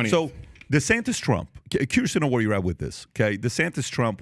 20th. So DeSantis Trump. Curious to know where you're at with this. Okay, DeSantis Trump.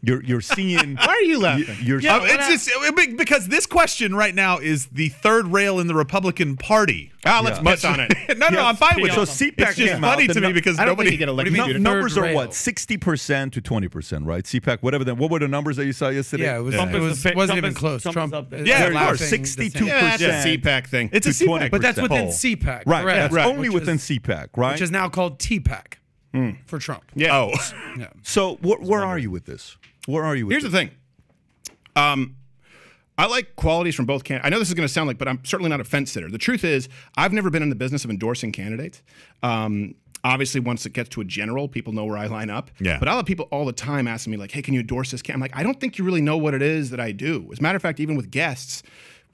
You're seeing. Why are you laughing? It's just because this question right now is the third rail in the Republican Party. Let's piss on it. No, I'm fine with it. So CPAC It's just funny to me because nobody get elected. numbers are what 60% to 20%, right? CPAC, whatever. Then what were the numbers that you saw yesterday? Yeah, it wasn't even close. Trump, yeah, of course, 62%. That's a CPAC thing. It's a CPAC, but that's within CPAC, right? correct. That's only within CPAC, right? Which is now called TPAC for Trump. Yeah. Oh, Yeah. So where are you with this? Where are you with Here's the thing. I like qualities from both candidates. I know this is going to sound like, but I'm certainly not a fence sitter. The truth is, I've never been in the business of endorsing candidates. Obviously, once it gets to a general, people know where I line up. Yeah. But I'll have people all the time asking me, like, hey, can you endorse this candidate? I'm like, I don't think you really know what it is that I do. As a matter of fact, even with guests,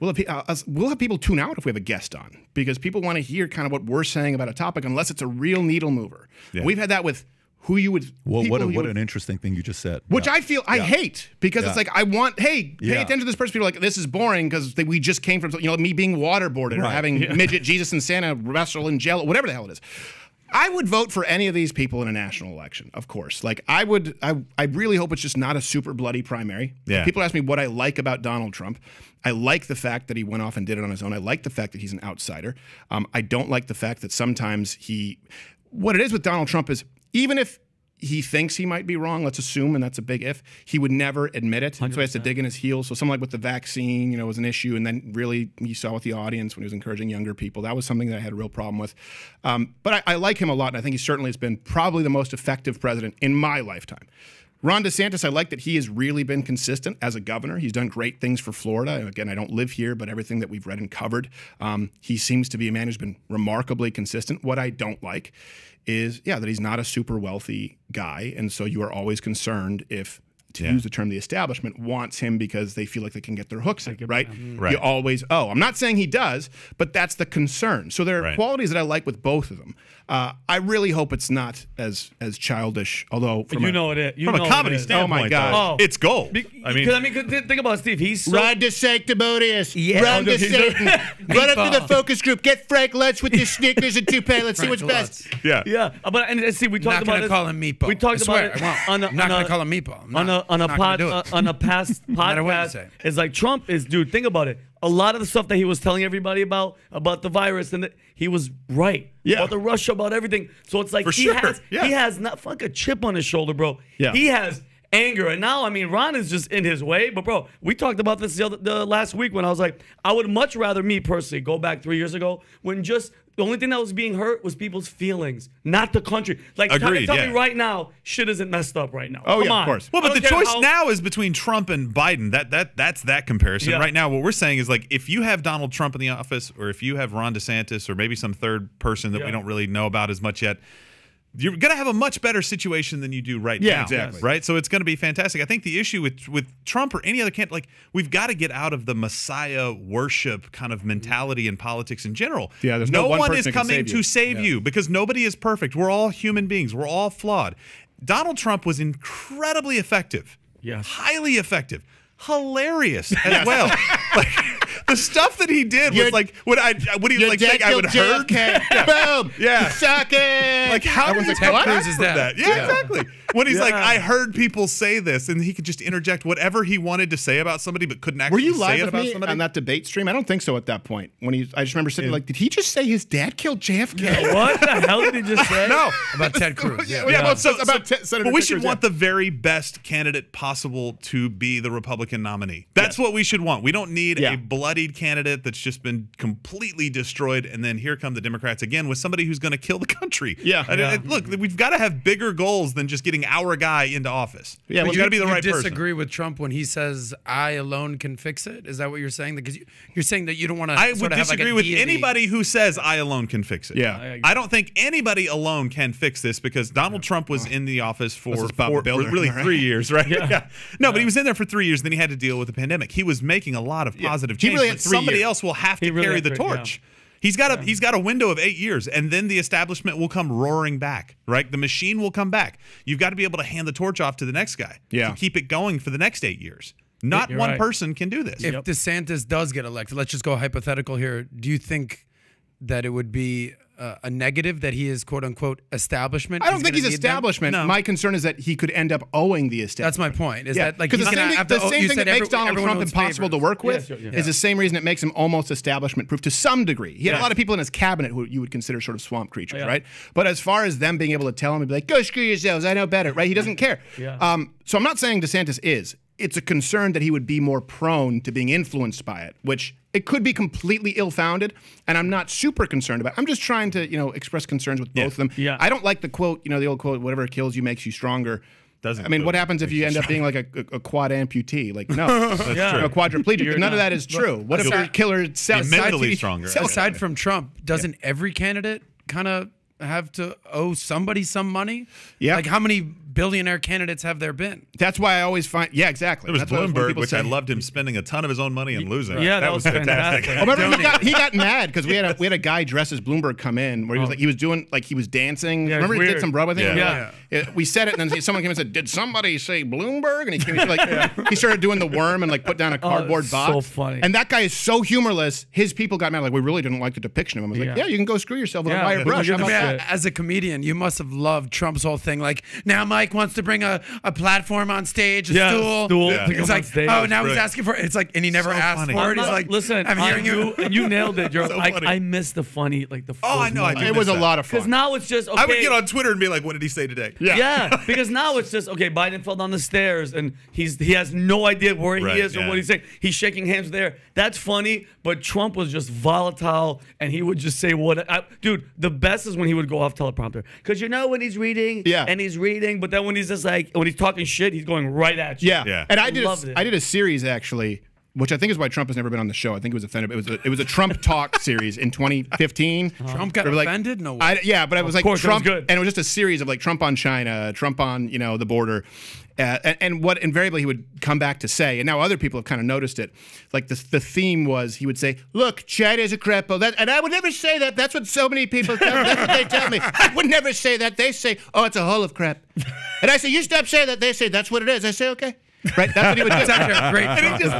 we'll have people tune out if we have a guest on because people want to hear kind of what we're saying about a topic unless it's a real needle mover. Yeah. We've had that with who you would. Well, what an interesting thing you just said. Which I feel I hate because it's like I want pay attention to this person. People are like, this is boring because we just came from me being waterboarded or having midget Jesus and Santa wrestle in Jello, whatever the hell it is. I would vote for any of these people in a national election, of course. Like I really hope it's just not a super bloody primary. Yeah. People ask me what I like about Donald Trump. I like the fact that he went off and did it on his own. I like the fact that he's an outsider. I don't like the fact that sometimes what it is with Donald Trump is even if he thinks he might be wrong, let's assume, and that's a big if, he would never admit it. 100%. So he has to dig in his heels. So something like with the vaccine, was an issue. And then really you saw with the audience when he was encouraging younger people, that was something that I had a real problem with. But I like him a lot. And I think he certainly has been probably the most effective president in my lifetime. Ron DeSantis, I like that he has really been consistent as a governor. He's done great things for Florida. Again, I don't live here, but everything that we've read and covered, he seems to be a man who's been remarkably consistent. What I don't like is, that he's not a super wealthy guy. And so you are always concerned if, to use the term, the establishment wants him because they feel like they can get their hooks in, right? You always, I'm not saying he does, but that's the concern. So there are qualities that I like with both of them. I really hope it's not as childish, although from a comedy standpoint, oh my God, it's gold. I mean, think about Steve. He's so Run to sanctimonious. Yeah. Run to Satan. Run up to the focus group. Get Frank Lunch with your Snickers and toupee. Let's see what's best. Yeah. But and see, we talked about it. Call him Meatball. We talked about it. I'm not going to call him Meatball. On a past podcast. It's like Trump is, dude. Think about it. A lot of the stuff that he was telling everybody about the virus, and he was right. About the Russia, about everything. So it's like he has not a chip on his shoulder, bro. Yeah. He has anger, and now Ron is just in his way. But bro, we talked about this the last week when I was like, I would much rather me personally go back 3 years ago when just the only thing that was being hurt was people's feelings, not the country. Like, agreed, tell me right now, shit isn't messed up right now. Oh, Come on. of course. Well, but the choice now is between Trump and Biden. That's that comparison. Right now, what we're saying is, like, if you have Donald Trump in the office, or if you have Ron DeSantis, or maybe some third person that we don't really know about as much yet, you're going to have a much better situation than you do right now. Exactly. Right? So it's going to be fantastic. I think the issue with Trump or any other candidate, like, we've got to get out of the Messiah worship kind of mentality in politics in general. Yeah, there's no one one person is that can coming save to save you because nobody is perfect. We're all human beings. We're all flawed. Donald Trump was incredibly effective. Yes. Highly effective. Hilarious as well. Like, the stuff that he did was like what he was like saying I would hurt. Boom. Yeah. Suck it. Like, how did Ted Cruz is that? Yeah, exactly. When he's like, I heard people say this, and he could just interject whatever he wanted to say about somebody, but couldn't actually Were you say live it with about me somebody. on that debate stream? I don't think so at that point. I just remember sitting like, did he just say his dad killed JFK? What the hell did he just say? No. About Ted Cruz. But we should want the very best candidate possible to be the Republican nominee. That's what we should want. We don't need a bloodied candidate that's just been completely destroyed, and then here come the Democrats again with somebody who's going to kill the country. Look, we've got to have bigger goals than just getting our guy into office. Yeah, you got to be the right person. You disagree with Trump when he says, "I alone can fix it"? Is that what you're saying? Because you're saying that you don't want to. I would disagree with anybody who says, "I alone can fix it." Yeah, I don't think anybody alone can fix this because Donald Trump was in the office for really 3 years, right? No, but he was in there for 3 years. Then he had to deal with the pandemic. He was making a lot of positive change. But somebody else will have to carry the torch. He's got a window of 8 years, and then the establishment will come roaring back, right? The machine will come back. You've got to be able to hand the torch off to the next guy to keep it going for the next 8 years. Not one person can do this. If DeSantis does get elected, let's just go hypothetical here. Do you think that it would be a negative that he is quote unquote establishment? I don't think he's establishment. No. My concern is that he could end up owing the establishment. That's my point. Is that like the same thing that makes Donald Trump impossible to work with is the same reason it makes him almost establishment proof to some degree. He had a lot of people in his cabinet who you would consider sort of swamp creatures, right? But as far as them being able to tell him and be like, go screw yourselves, I know better, right? He doesn't care. So I'm not saying DeSantis is. It's a concern that he would be more prone to being influenced by it, which it could be completely ill-founded, and I'm not super concerned about it. I'm just trying to, express concerns with both of them. I don't like the quote, the old quote, whatever kills you makes you stronger. What happens if you end up being like a quad amputee? Like, no, a quadriplegic. None of that is true. What if your killer mentally stronger? Aside from Trump, doesn't every candidate kind of have to owe somebody some money? Yeah. Like, how many billionaire candidates have there been? That's why I always find, exactly. There was Bloomberg, which I loved him spending a ton of his own money and losing. Yeah, that was fantastic. Remember, he got mad because we had a guy dressed as Bloomberg come in where he was he was dancing. Remember he did some Broadway thing? Yeah. We said it, and then someone came and said, "Did somebody say Bloomberg?" And he came he started doing the worm and put down a cardboard box. So funny. And that guy is so humorless. His people got mad. Like, we really didn't like the depiction of him. I was like, yeah, you can go screw yourself with a wire brush. As a comedian, you must have loved Trump's whole thing. Like, now Mike wants to bring a platform on stage, a stool. It's like, oh, now he's asking for it. It's like, and he never asked for it. He's like, listen, I'm hearing you. And you nailed it. I miss the funny, Oh, I know. It was a lot of fun. Because now it's just, okay. I would get on Twitter and be like, what did he say today? Yeah. Because now it's just, okay, Biden fell down the stairs and he has no idea where he is or what he's saying. He's shaking hands there. That's funny, but Trump was just volatile and he would just say dude, the best is when he would go off teleprompter. Because when he's reading and he's reading, but then when he's just like, when he's talking shit, he's going right at you. Yeah. And I did a series actually, which I think is why Trump has never been on the show. I think it was offended. It was a Trump talk series in 2015. Trump got offended? No way. But it was like Trump, and it was just a series of like Trump on China, Trump on the border, and what invariably he would come back to say. And now other people have kind of noticed it. Like the theme was he would say, "Look, China's a cripple," and I would never say that. That's what so many people tell me. That's what they tell me. I would never say that. They say, "Oh, it's a hole of crap," and I say, "You stop saying that." They say, "That's what it is." I say, "Okay." Right, that's what he would do. That's actually a great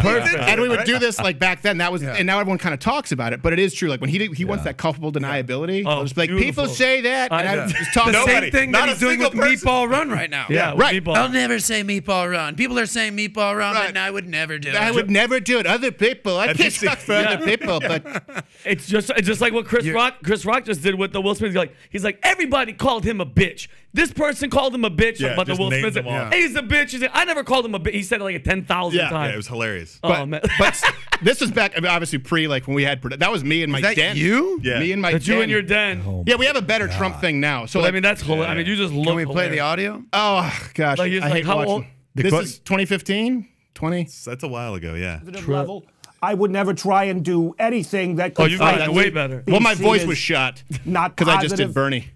perfect. And we would do this like back then. That was, and now everyone kind of talks about it. But it is true. Like when he wants that culpable deniability. Oh, just like people say that, and I just talk. The same thing that he's doing with Meatball Run right now. Yeah, right. I'll never say Meatball Run. People are saying Meatball Run, and I would never do it. I would never do it. Other people, I can't speak for other people, but it's just like what Chris Rock just did with the Will Smith. He's like everybody called him a bitch. This person called him a bitch about the Will Smith. He's a bitch. He's like, I never called him a bitch. He said it like 10,000 times. Yeah, it was hilarious. Man. But this was back, obviously when we had, that was me and my den. You? Yeah. Me and my den. You in your den. Oh we have a better Trump thing now. So that's hilarious. I mean, you just look. Can we play the audio? Oh, gosh. I hate how old? This is 2015? 20? That's a while ago, yeah. Level. I would never try and do anything that could you've got way better. Well, my voice was shot. Not because I just did Bernie.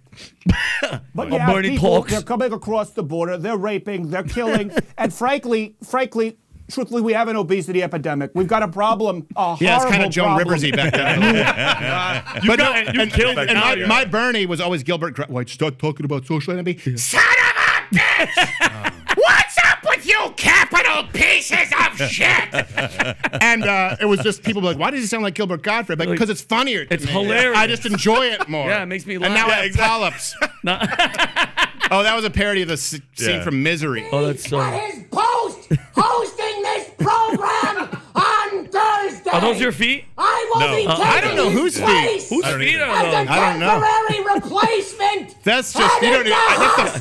But you have people, they're coming across the border, they're raping, they're killing, and frankly, truthfully, we have an obesity epidemic. We've got a problem, it's kind of Joan Riversy back then. You killed it. And my Bernie was always Gilbert. Why'd you start talking about social enemy? Son of a bitch! What's up with you capital pieces of shit? And it was just people were like, why does he sound like Gilbert Gottfried? Like, because it's funnier. It's hilarious. I just enjoy it more. Yeah, it makes me laugh. And now I have polyps. Oh, that was a parody of the scene from Misery. Oh, that's so. His post hosting this program on Thursday. Are those your feet? I will be taking I don't know whose feet. Whose feet are those? I don't know. Temporary replacement. That's just, you don't need,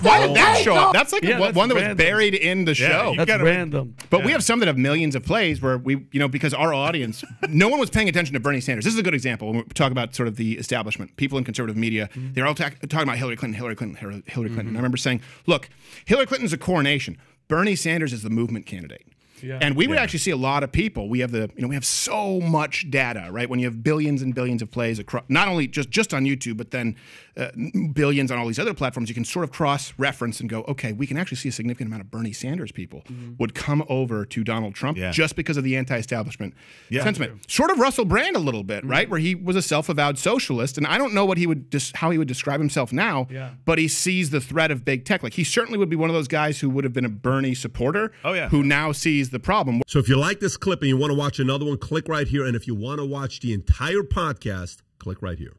why did that show up? That's like one that was buried in the show. That's random. But we have some that have millions of plays where we, because our audience, no one was paying attention to Bernie Sanders. This is a good example when we talk about sort of the establishment. People in conservative media, they're all talking about Hillary Clinton. And I remember saying, look, Hillary Clinton's a coronation. Bernie Sanders is the movement candidate. Yeah. And we would actually see a lot of people. We have we have so much data, right? When you have billions and billions of plays across, not only just on YouTube, but then billions on all these other platforms, you can sort of cross-reference and go, okay, we can actually see a significant amount of Bernie Sanders people would come over to Donald Trump just because of the anti-establishment sentiment. Sort of Russell Brand a little bit, right? Where he was a self-avowed socialist, and I don't know what how he would describe himself now, but he sees the threat of big tech. Like he certainly would be one of those guys who would have been a Bernie supporter, who now sees the problem. So if you like this clip and you want to watch another one, click right here. And if you want to watch the entire podcast, click right here.